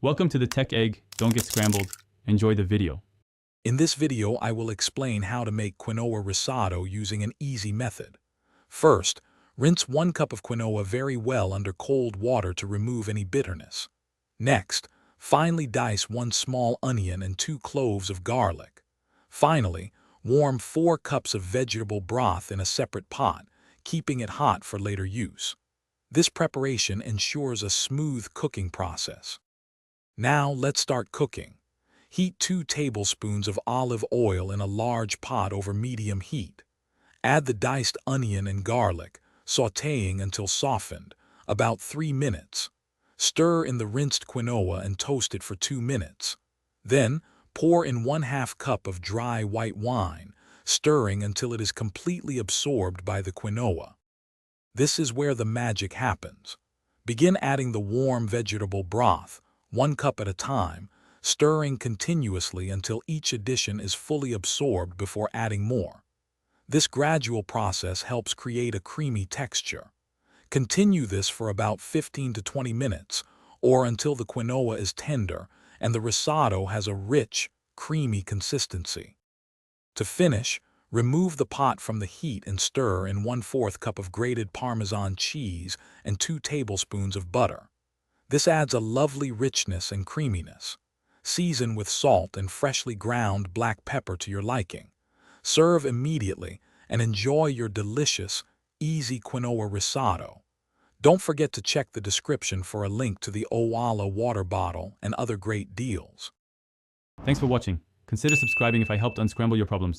Welcome to the Tech Egg. Don't get scrambled. Enjoy the video. In this video, I will explain how to make quinoa risotto using an easy method. First, rinse 1 cup of quinoa very well under cold water to remove any bitterness. Next, finely dice 1 small onion and 2 cloves of garlic. Finally, warm 4 cups of vegetable broth in a separate pot, keeping it hot for later use. This preparation ensures a smooth cooking process. Now let's start cooking. Heat 2 tablespoons of olive oil in a large pot over medium heat. Add the diced onion and garlic, sautéing until softened, about 3 minutes. Stir in the rinsed quinoa and toast it for 2 minutes. Then, pour in 1/2 cup of dry white wine, stirring until it is completely absorbed by the quinoa. This is where the magic happens. Begin adding the warm vegetable broth, 1 cup at a time, stirring continuously until each addition is fully absorbed before adding more. This gradual process helps create a creamy texture. Continue this for about 15 to 20 minutes, or until the quinoa is tender and the risotto has a rich, creamy consistency. To finish, remove the pot from the heat and stir in 1/4 cup of grated Parmesan cheese and 2 tablespoons of butter. This adds a lovely richness and creaminess. Season with salt and freshly ground black pepper to your liking. Serve immediately and enjoy your delicious, easy quinoa risotto. Don't forget to check the description for a link to the Owala water bottle and other great deals. Thanks for watching. Consider subscribing if I helped unscramble your problems.